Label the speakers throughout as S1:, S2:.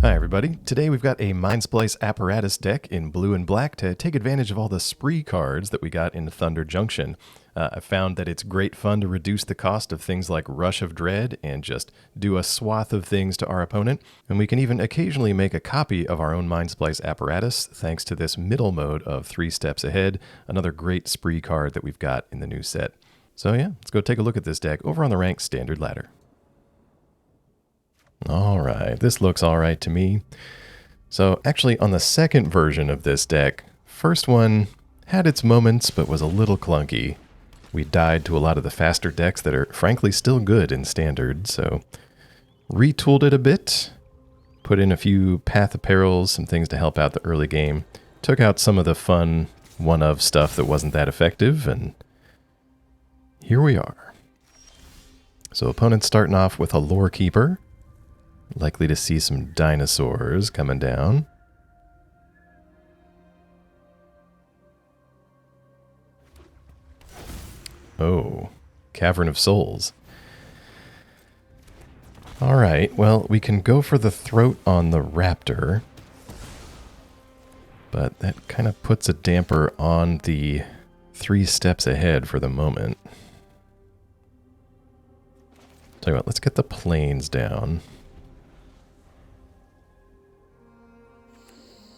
S1: Hi everybody, today we've got a Mindsplice Apparatus deck in blue and black to take advantage of all the spree cards that we got in Thunder Junction. I found that it's great fun to reduce the cost of things like Rush of Dread and just do a swath of things to our opponent, and we can even occasionally make a copy of our own Mindsplice Apparatus thanks to this middle mode of 3 Steps Ahead, another great spree card that we've got in the new set. So yeah, let's go take a look at this deck over on the ranked standard ladder. Alright, this looks alright to me. So actually on the second version of this deck, first one had its moments but was a little clunky. We died to a lot of the faster decks that are frankly still good in standard, so retooled it a bit, put in a few Path of Peril, some things to help out the early game, took out some of the fun one-of stuff that wasn't that effective, and here we are. So opponent's starting off with a Lore Keeper. Likely to see some dinosaurs coming down. Oh, Cavern of Souls. Alright, well, we can go for the throat on the raptor. But that kind of puts a damper on the 3 steps ahead for the moment. Tell you what, let's get the planes down.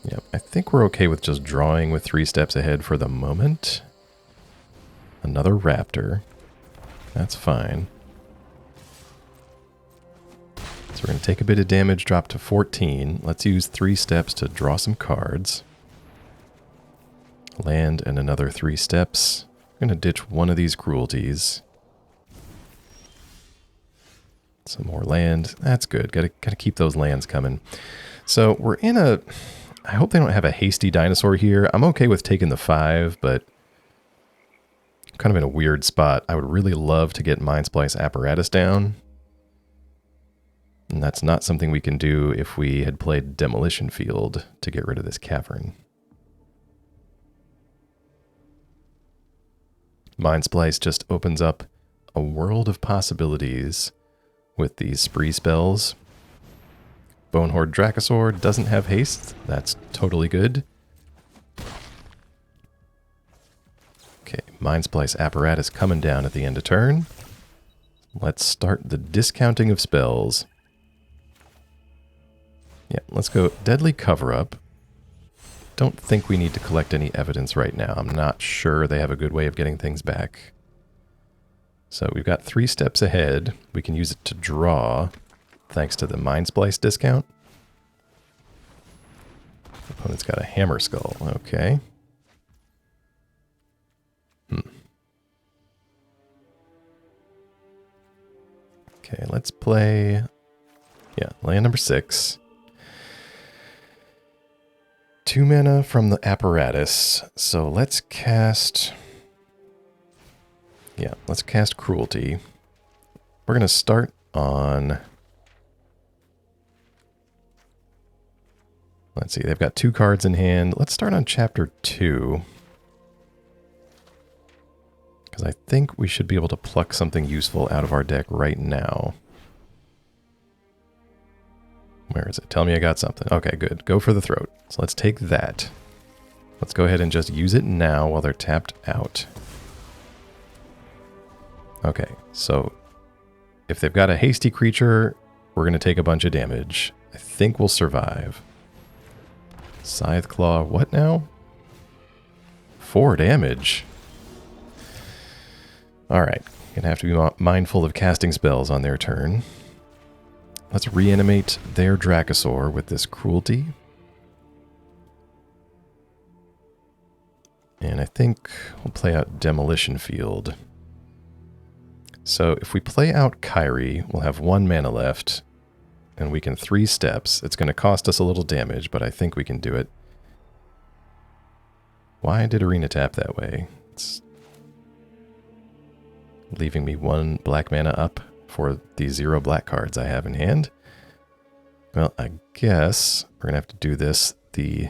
S1: Yep, I think we're okay with just drawing with 3 steps ahead for the moment. Another raptor. That's fine. So we're going to take a bit of damage, drop to 14. Let's use 3 steps to draw some cards. Land and another 3 steps. I'm going to ditch one of these cruelties. Some more land. That's good. Gotta keep those lands coming. So we're in a... I hope they don't have a hasty dinosaur here. I'm okay with taking the 5, but kind of in a weird spot. I would really love to get Mindsplice Apparatus down. And that's not something we can do if we had played Demolition Field to get rid of this cavern. Mindsplice just opens up a world of possibilities with these spree spells. Bonehorde Dracosaur doesn't have haste. That's totally good. Okay, Mindsplice Apparatus coming down at the end of turn. Let's start the discounting of spells. Yeah, let's go Deadly Cover-Up. Don't think we need to collect any evidence right now. I'm not sure they have a good way of getting things back. So we've got 3 steps ahead. We can use it to draw, thanks to the Mindsplice discount. Opponent's got a Hammer Skull. Okay. Okay, let's play... Yeah, land number 6. 2 mana from the Apparatus. So let's cast... Yeah, let's cast Cruelty. We're going to start on... Let's see, they've got 2 cards in hand. Let's start on Chapter 2. Because I think we should be able to pluck something useful out of our deck right now. Where is it? Tell me I got something. Okay, good. Go for the throat. So let's take that. Let's go ahead and just use it now while they're tapped out. Okay, so if they've got a hasty creature, we're going to take a bunch of damage. I think we'll survive. Scythe Claw, what now? 4 damage. Alright, gonna have to be mindful of casting spells on their turn. Let's reanimate their Dracosaur with this Cruelty. And I think we'll play out Demolition Field. So if we play out Kairi, we'll have 1 mana left. And we can 3 steps. It's going to cost us a little damage, but I think we can do it. Why did Arena tap that way? It's leaving me 1 black mana up for the 0 black cards I have in hand. Well, I guess we're going to have to do this the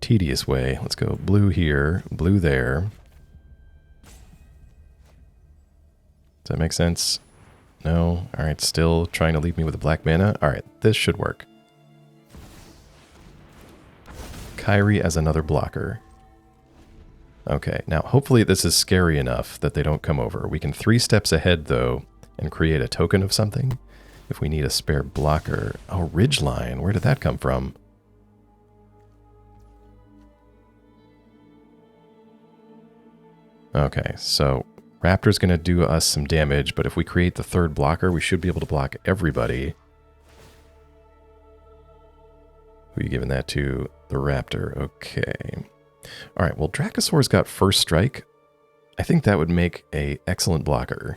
S1: tedious way. Let's go blue here, blue there. Does that make sense? No. Alright, still trying to leave me with a black mana. Alright, this should work. Kairi as another blocker. Okay, now hopefully this is scary enough that they don't come over. We can 3 steps ahead, though, and create a token of something if we need a spare blocker. Oh, Ridgeline. Where did that come from? Okay, so Raptor's going to do us some damage, but if we create the 3rd blocker, we should be able to block everybody. Who are you giving that to? The Raptor. Okay. Alright, well, Dracosaur's got first strike. I think that would make an excellent blocker.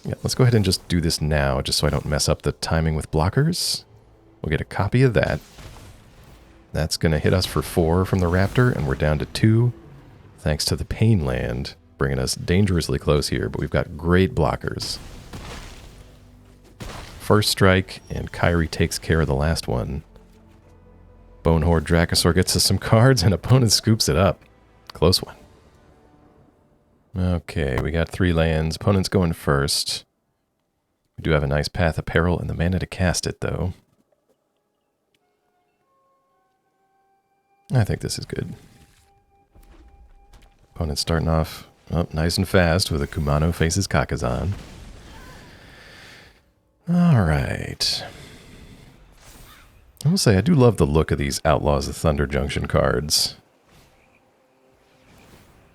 S1: Yeah, let's go ahead and just do this now, just so I don't mess up the timing with blockers. We'll get a copy of that. That's going to hit us for 4 from the Raptor, and we're down to 2, thanks to the Pain Land, bringing us dangerously close here, but we've got great blockers. First strike, and Kairi takes care of the last one. Bonehorde Dracosaur gets us some cards, and opponent scoops it up. Close one. Okay, we got 3 lands. Opponent's going first. We do have a nice Path of Peril and the mana to cast it, though. I think this is good. Opponent's starting off nice and fast with a Kumano faces Kakazan. Alright. I will say, I do love the look of these Outlaws of Thunder Junction cards.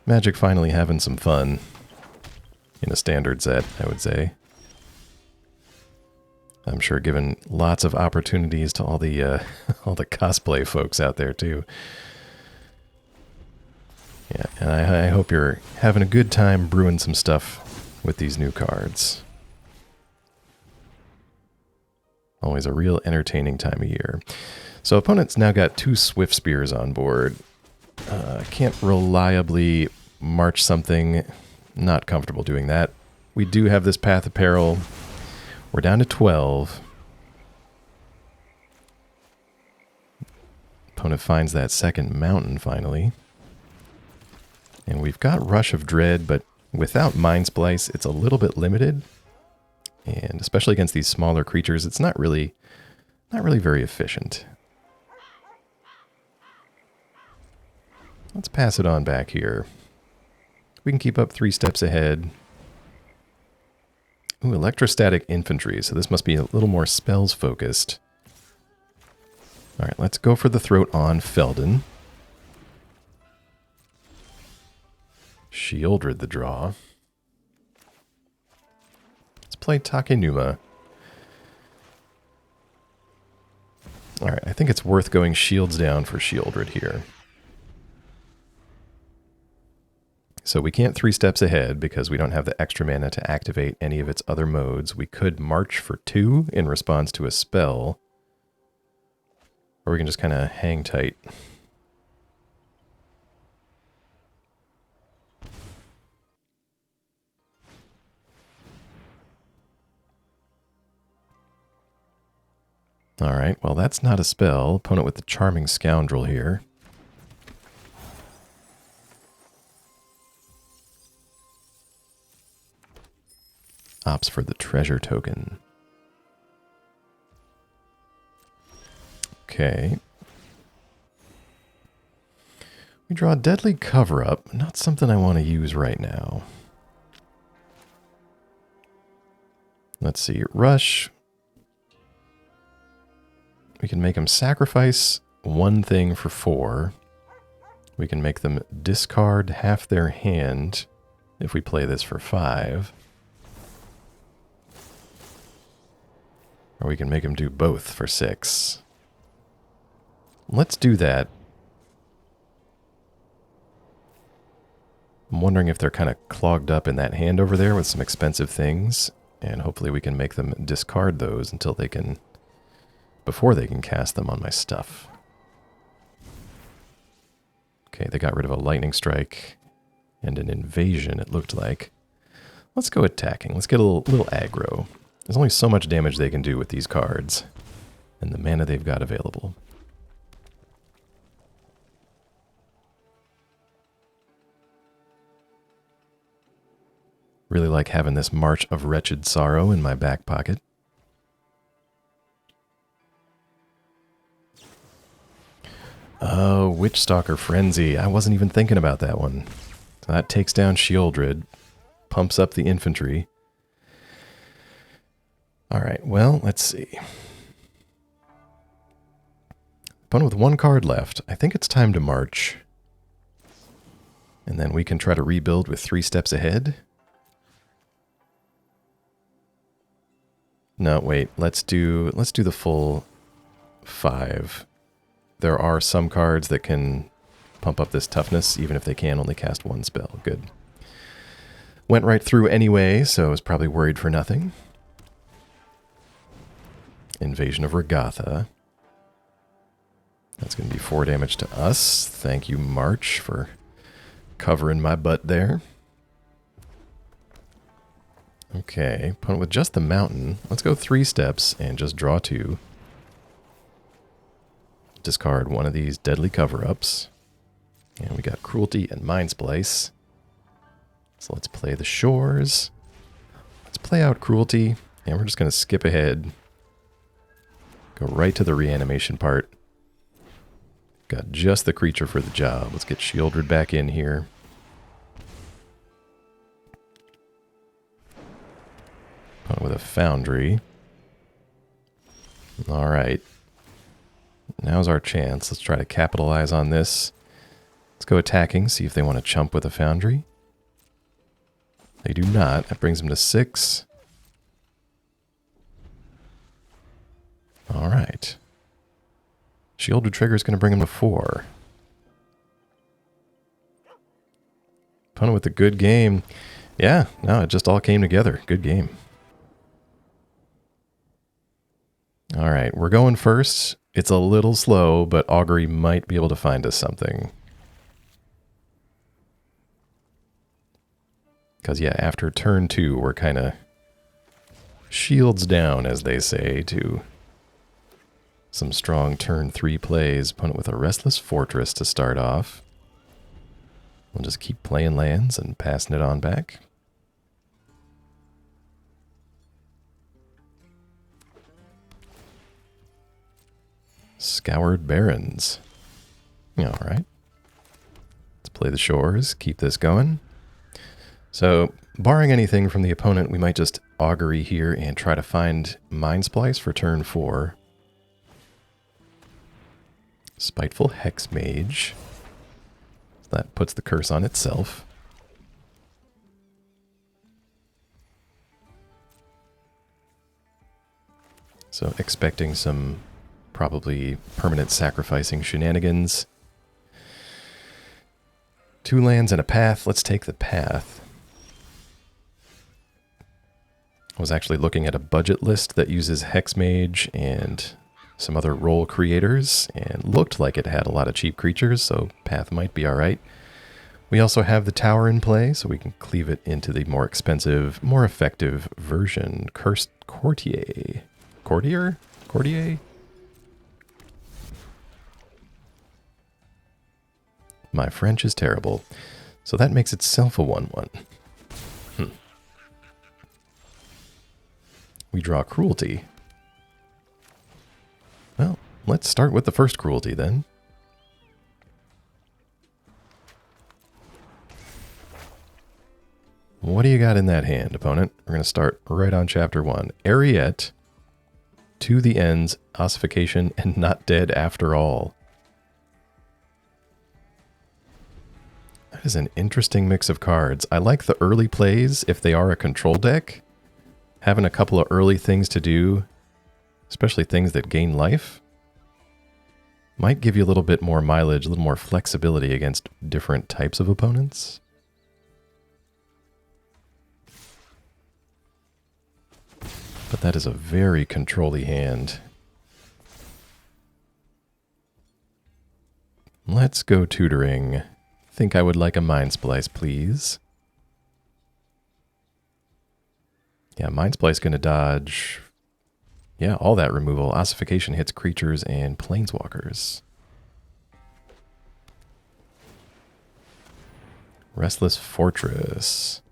S1: Magic finally having some fun in a standard set, I would say. I'm sure giving lots of opportunities to all the all the cosplay folks out there too. Yeah, and I hope you're having a good time brewing some stuff with these new cards. Always a real entertaining time of year. So opponent's now got 2 Swift Spears on board. Can't reliably march something. Not comfortable doing that. We do have this Path of Peril. We're down to 12. Opponent finds that second mountain finally. And we've got Rush of Dread, but without Mindsplice, it's a little bit limited. And especially against these smaller creatures, it's not really very efficient. Let's pass it on back here. We can keep up 3 steps ahead. Ooh, Electrostatic Infantry, so this must be a little more spells focused. Alright, let's go for the throat on Feldon. Sheoldred the draw. Let's play Takenuma. Alright, I think it's worth going shields down for Sheoldred here. So we can't 3 steps ahead because we don't have the extra mana to activate any of its other modes. We could march for 2 in response to a spell. Or we can just kind of hang tight. Alright, well that's not a spell. Opponent with the Charming Scoundrel here. Opts for the treasure token. Okay. We draw Deadly Cover-Up. Not something I want to use right now. Let's see. Rush. We can make them sacrifice 1 thing for 4. We can make them discard half their hand if we play this for 5. Or we can make them do both for 6. Let's do that. I'm wondering if they're kind of clogged up in that hand over there with some expensive things. And hopefully we can make them discard those until they can... before they can cast them on my stuff. Okay, they got rid of a Lightning Strike and an Invasion, it looked like. Let's go attacking. Let's get a little aggro. There's only so much damage they can do with these cards and the mana they've got available. Really like having this March of Wretched Sorrow in my back pocket. Oh, Witchstalker Frenzy. I wasn't even thinking about that one. So that takes down Sheoldred, pumps up the infantry. Alright, well, let's see. Opponent with 1 card left. I think it's time to march. And then we can try to rebuild with 3 steps ahead. No, wait. Let's do the full 5. There are some cards that can pump up this toughness, even if they can only cast 1 spell. Good. Went right through anyway, so I was probably worried for nothing. Invasion of Regatha. That's going to be 4 damage to us. Thank you, March, for covering my butt there. Okay, opponent with just the mountain. Let's go 3 steps and just draw 2. Discard one of these deadly cover-ups. And we got Cruelty and Mindsplice. So let's play the Shores. Let's play out Cruelty, and we're just going to skip ahead. Go right to the reanimation part. Got just the creature for the job. Let's get Sheoldred back in here. With a Foundry. Alright. Now's our chance. Let's try to capitalize on this. Let's go attacking, see if they want to chump with a Foundry. They do not. That brings them to 6. Alright. Sheoldred trigger is going to bring him to 4. Opponent with a good game. Yeah, no, it just all came together. Good game. Alright, we're going first. It's a little slow, but Augury might be able to find us something. Because, yeah, after turn 2, we're kind of shields down, as they say, to some strong turn 3 plays. Opponent with a Restless Fortress to start off. We'll just keep playing lands and passing it on back. Scoured Barrens. Alright. Let's play the Shores, keep this going. So, barring anything from the opponent, we might just Augury here and try to find Mindsplice for turn 4. Spiteful Hexmage. That puts the curse on itself. So, expecting some probably permanent sacrificing shenanigans. 2 lands and a path. Let's take the path. I was actually looking at a budget list that uses Hexmage and some other role creators, and looked like it had a lot of cheap creatures, so path might be alright. We also have the tower in play, so we can cleave it into the more expensive, more effective version. Cursed Courtier. Courtier? Courtier? My French is terrible. So that makes itself a 1/1. We draw Cruelty. Well, let's start with the first Cruelty then. What do you got in that hand, opponent? We're going to start right on chapter 1. Ariette, To the Ends, Ossification, and Not Dead After All. That is an interesting mix of cards. I like the early plays if they are a control deck. Having a couple of early things to do, especially things that gain life, might give you a little bit more mileage, a little more flexibility against different types of opponents. But that is a very control-y hand. Let's go tutoring. Think I would like a Mindsplice, please. Yeah, Mindsplice going to dodge, yeah, all that removal. Ossification hits creatures and planeswalkers. Restless Fortress.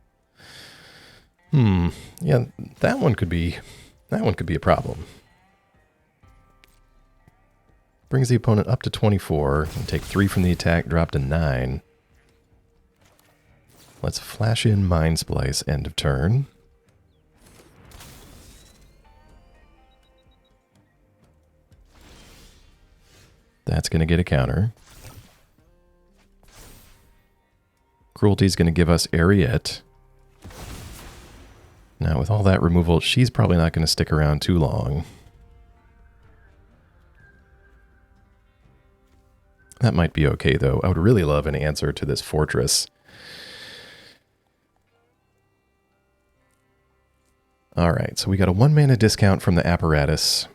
S1: Yeah, that one could be a problem. Brings the opponent up to 24 and take 3 from the attack, drop to 9. Let's flash in Mindsplice end of turn. That's going to get a counter. Cruelty is going to give us Ariete. Now, with all that removal, she's probably not going to stick around too long. That might be okay, though. I would really love an answer to this fortress. All right, so we got a 1 mana discount from the apparatus.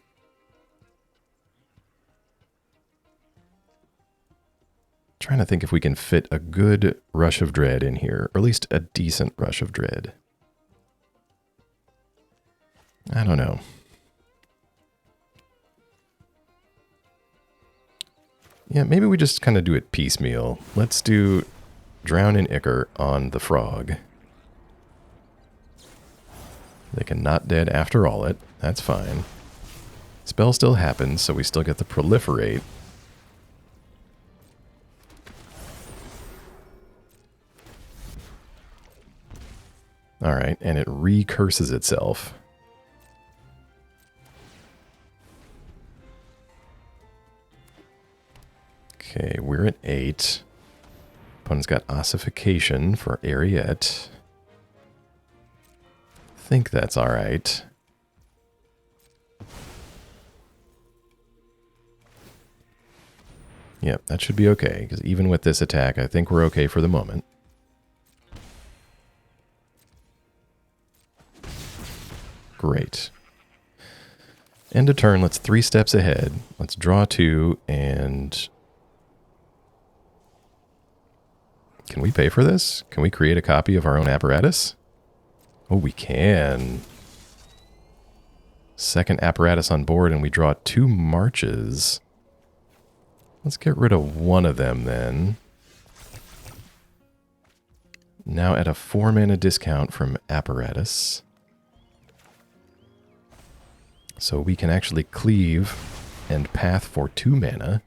S1: Trying to think if we can fit a good Rush of Dread in here, or at least a decent Rush of Dread. I don't know. Yeah, maybe we just kind of do it piecemeal. Let's do Drown in Ichor on the frog. They can not dead after all it. That's fine. Spell still happens, so we still get the proliferate. Alright, and it recurses itself. Okay, we're at 8. Opponent's got Ossification for Ariete. Think that's alright. Yep, that should be okay, because even with this attack, I think we're okay for the moment. Great. End of turn, let's 3 steps ahead. Let's draw 2, and... Can we pay for this? Can we create a copy of our own apparatus? Oh, we can. Second apparatus on board, and we draw 2 marches. Let's get rid of one of them, then. Now at a 4 mana discount from apparatus. So we can actually cleave and path for 2 mana.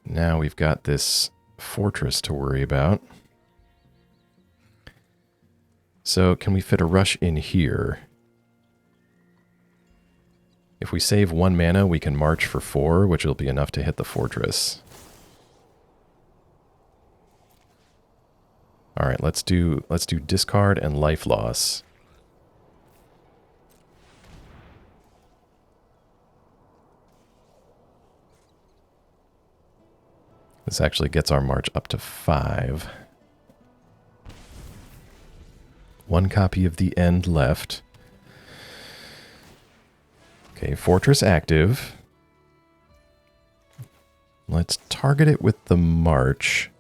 S1: Now we've got this fortress to worry about. So can we fit a rush in here? If we save 1 mana, we can march for 4, which will be enough to hit the fortress. All right, let's do discard and life loss. This actually gets our march up to 5. 1 copy of the end left. Okay, fortress active. Let's target it with the march.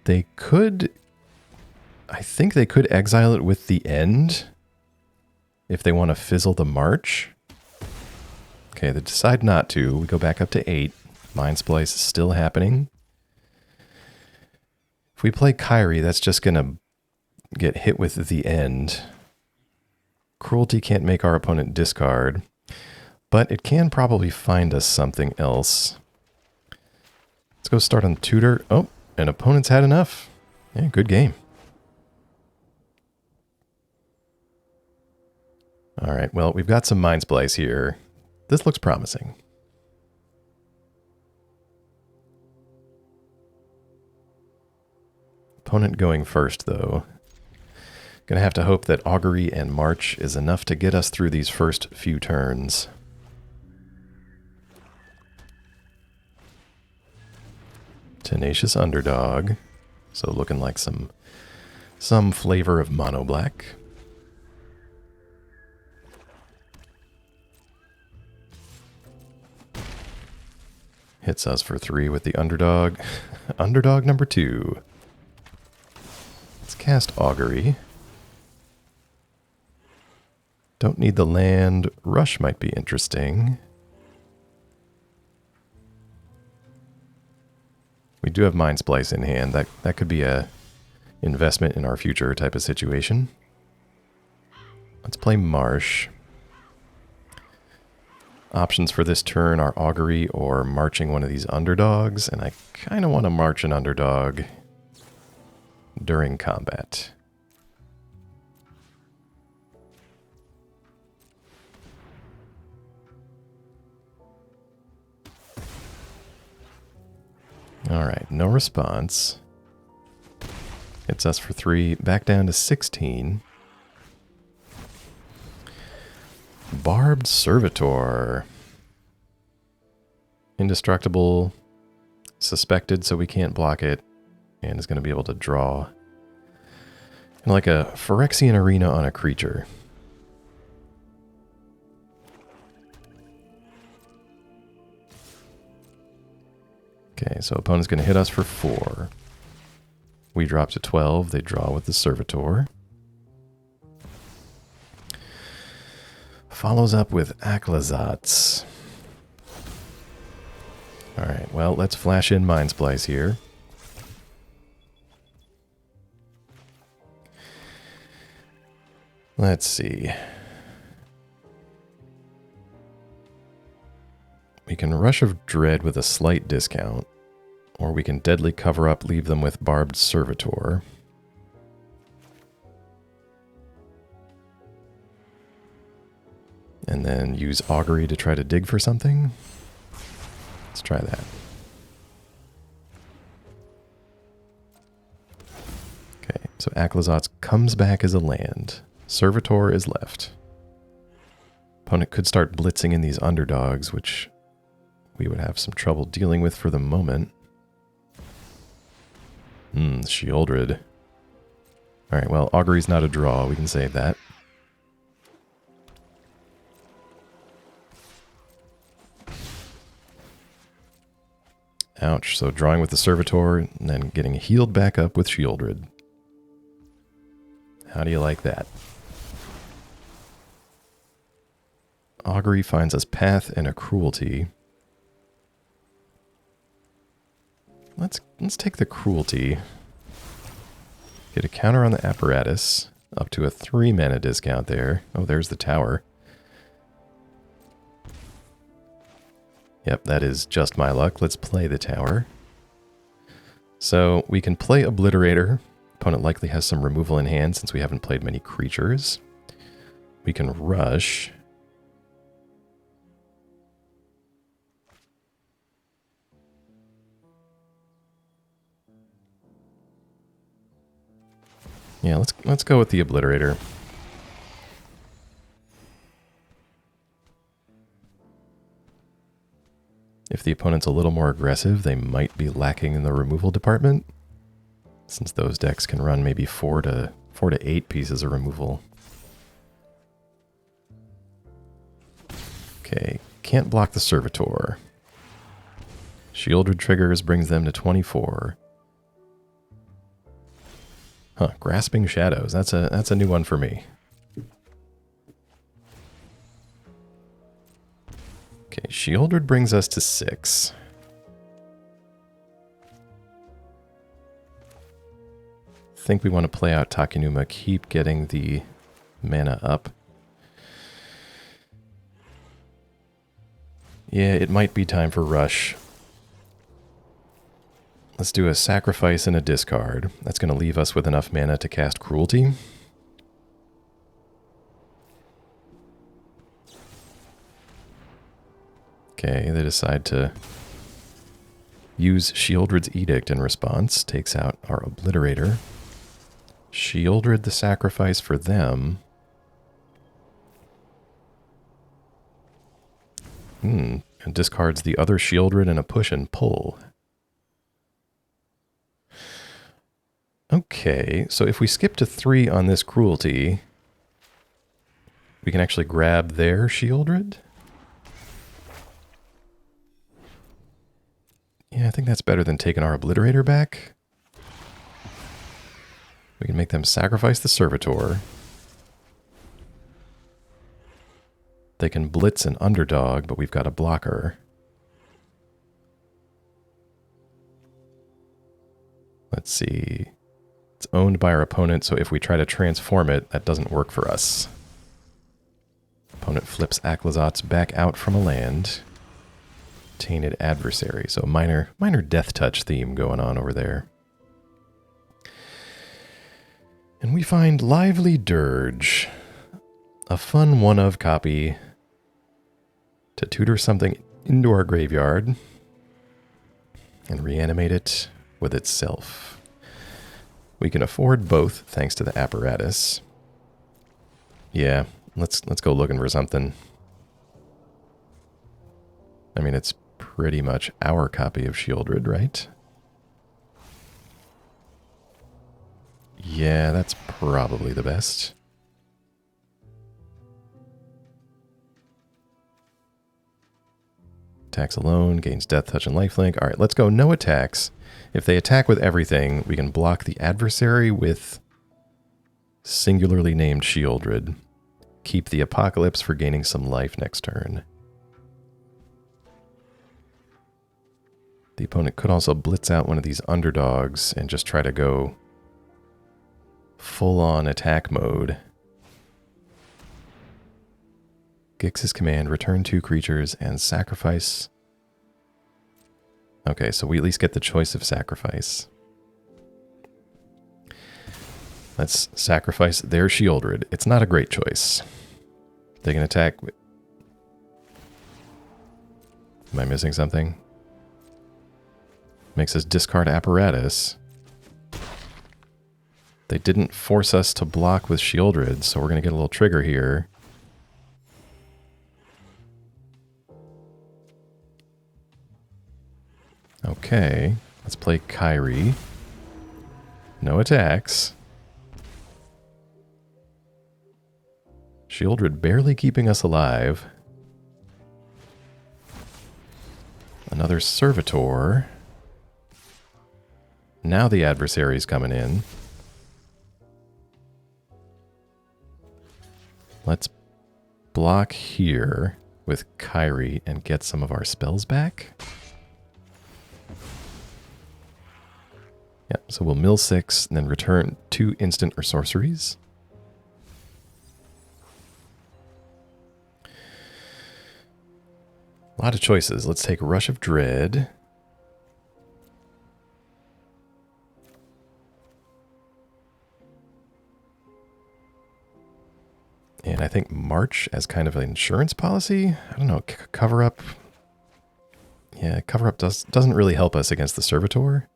S1: They could... I think they could exile it with the end if they want to fizzle the march. Okay, they decide not to. We go back up to 8. Mindsplice is still happening. If we play Kairi, that's just going to get hit with the end. Cruelty can't make our opponent discard, but it can probably find us something else. Let's go start on Tutor. Oh, and opponent's had enough. Yeah, good game. All right, well, we've got some Mindsplice here. This looks promising. Opponent going first, though. Gonna have to hope that Augury and March is enough to get us through these first few turns. Tenacious Underdog. So looking like some flavor of mono black. Hits us for 3 with the Underdog. Underdog number 2. Let's cast Augury. Don't need the land. Rush might be interesting. We do have Mindsplice in hand. That could be a investment in our future type of situation. Let's play Marsh. Options for this turn are Augury or marching one of these underdogs, and I kind of want to march an underdog during combat. Alright, no response. Hits us for 3, back down to 16. Barbed Servitor. Indestructible, suspected, so we can't block it, and is going to be able to draw. Like a Phyrexian Arena on a creature. Okay, so opponent's going to hit us for 4. We drop to 12. They draw with the Servitor. Follows up with Aclazats. Alright, well, let's flash in Mindsplice here. Let's see. We can Rush of Dread with a slight discount, or we can Deadly Cover Up, leave them with Barbed Servitor. And then use Augury to try to dig for something. Let's try that. Okay, so Aclazats comes back as a land. Servitor is left. Opponent could start blitzing in these underdogs, which we would have some trouble dealing with for the moment. Sheoldred. Alright, well, Augury's not a draw. We can save that. Ouch. So drawing with the Servitor and then getting healed back up with Sheoldred. How do you like that? Augury finds us Path and a Cruelty. Let's take the Cruelty. Get a counter on the Apparatus. Up to a 3 mana discount there. Oh, there's the tower. Yep, that is just my luck. Let's play the tower. So we can play Obliterator. Opponent likely has some removal in hand since we haven't played many creatures. We can rush. Yeah, let's go with the Obliterator. If the opponent's a little more aggressive, they might be lacking in the removal department, since those decks can run maybe 4 to 8 pieces of removal. Okay, can't block the Servitor. Sheoldred triggers, brings them to 24. Huh, Grasping Shadows. That's a new one for me. Okay, Sheoldred brings us to 6. Think we want to play out Takenuma, keep getting the mana up. Yeah, it might be time for Rush. Let's do a sacrifice and a discard. That's going to leave us with enough mana to cast Cruelty. Okay, they decide to use Sheoldred's Edict in response. Takes out our Obliterator. Sheoldred the sacrifice for them. And discards the other Sheoldred in a push and pull. Okay, so if we skip to 3 on this Cruelty, we can actually grab their Sheoldred. Yeah, I think that's better than taking our Obliterator back. We can make them sacrifice the Servitor. They can blitz an underdog, but we've got a blocker. Let's see. It's owned by our opponent, so if we try to transform it, that doesn't work for us. Opponent flips Aclazotz back out from a land. Tainted Adversary. So minor death touch theme going on over there. And we find Lively Dirge. A fun one-of copy to tutor something into our graveyard and reanimate it with itself. We can afford both thanks to the apparatus. Yeah, let's go looking for something. I mean, it's pretty much our copy of Sheoldred, right? Yeah, that's probably the best. Attacks alone, gains death touch and lifelink. All right, let's go no attacks. If they attack with everything, we can block the adversary with singularly named Sheoldred. Keep the Apocalypse for gaining some life next turn. The opponent could also blitz out one of these underdogs and just try to go full-on attack mode. Gix's command, return 2 creatures and sacrifice. Okay, so we at least get the choice of sacrifice. Let's sacrifice their Sheoldred. It's not a great choice. They can attack. Am I missing something? Makes us discard Apparatus. They didn't force us to block with Sheoldred, so we're going to get a little trigger here. Okay, let's play Kairi. No attacks. Sheoldred barely keeping us alive. Another Servitor. Now the adversary's coming in. Let's block here with Kairi and get some of our spells back. Yep, so we'll mill 6 and then return 2 instant or sorceries. A lot of choices. Let's take Rush of Dread. And I think March as kind of an insurance policy. I don't know, cover up. Yeah, cover up doesn't really help us against the Servitor.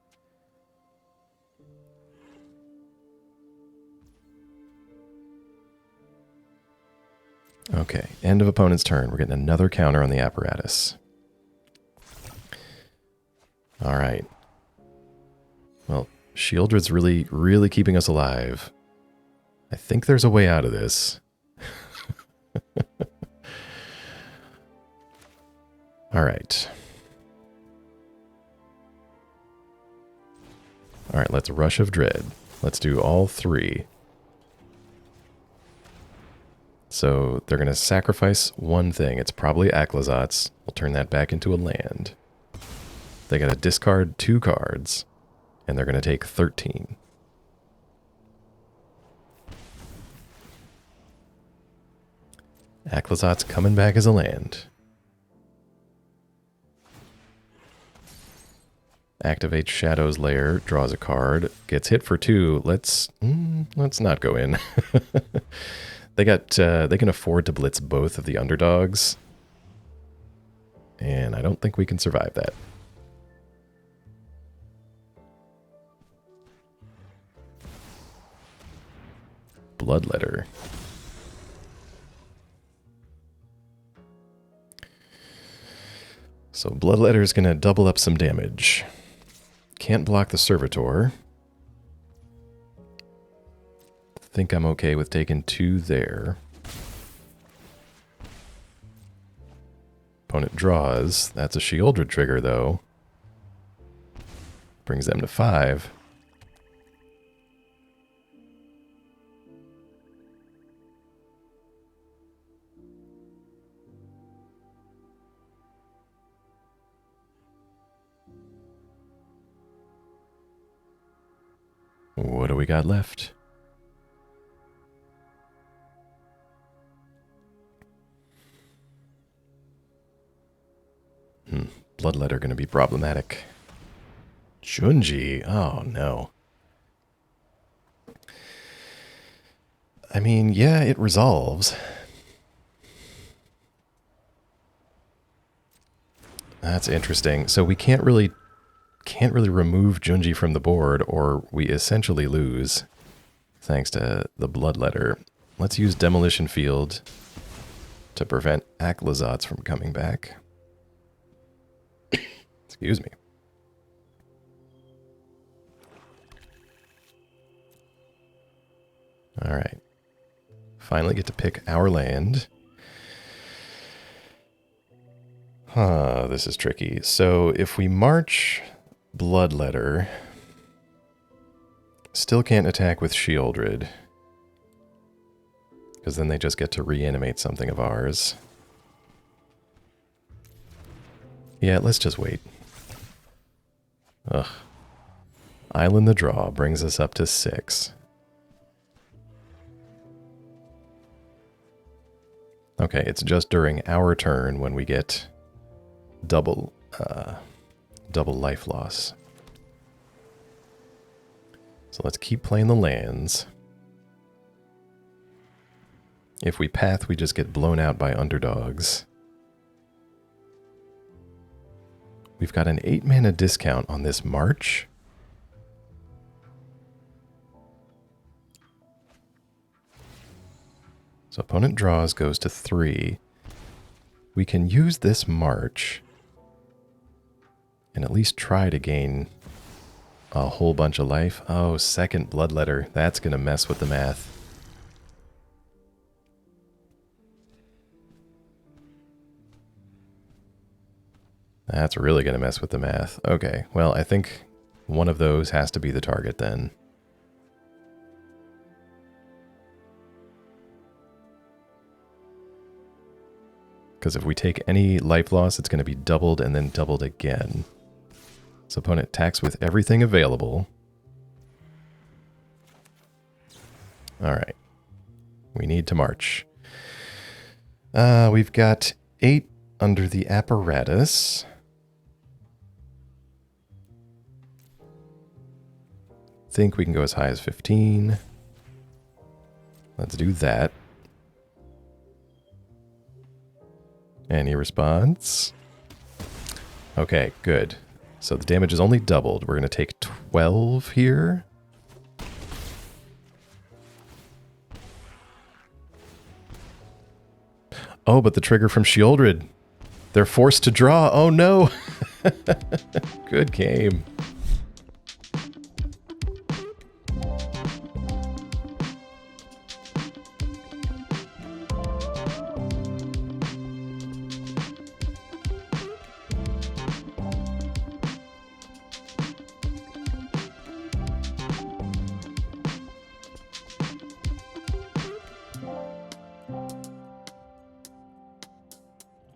S1: Okay, end of opponent's turn. We're getting another counter on the apparatus. All right. Well, Sheoldred's really keeping us alive. I think there's a way out of this. All right. All right, let's Rush of Dread. Let's do all 3. So they're going to sacrifice one thing. It's probably Aclazotz. We'll turn that back into a land. They got to discard 2 cards, and they're going to take 13. Aclazotz coming back as a land. Activates Shadow's Lair, draws a card, gets hit for 2. Let's not go in. They can afford to blitz both of the underdogs, and I don't think we can survive that. Bloodletter. So Bloodletter is going to double up some damage. Can't block the Servitor. Think I'm okay with taking 2 there. Opponent draws. That's a Sheoldred trigger, though. Brings them to 5. What do we got left? Bloodletter going to be problematic. Junji. Oh, no. I mean, yeah, it resolves. That's interesting. So we can't really remove Junji from the board, or we essentially lose, thanks to the Bloodletter. Let's use Demolition Field to prevent Akhlazotz from coming back. Excuse me. All right. Finally get to pick our land. This is tricky. So if we march Bloodletter, still can't attack with Sheoldred, because then they just get to reanimate something of ours. Yeah, let's just wait. Ugh. Island the draw brings us up to 6. Okay, it's just during our turn when we get double life loss. So let's keep playing the lands. If we path, we just get blown out by underdogs. We've got an 8 mana discount on this March. So opponent draws, goes to 3. We can use this March and at least try to gain a whole bunch of life. Oh, second Bloodletter. That's going to mess with the math. That's really going to mess with the math. Okay, well, I think one of those has to be the target then. Because if we take any life loss, it's going to be doubled and then doubled again. So opponent attacks with everything available. Alright. We need to march. We've got 8 under the apparatus. Think we can go as high as 15. Let's do that. Any response? Okay, good. So the damage is only doubled. We're going to take 12 here. Oh, but the trigger from Sheoldred. They're forced to draw. Oh no! Good game.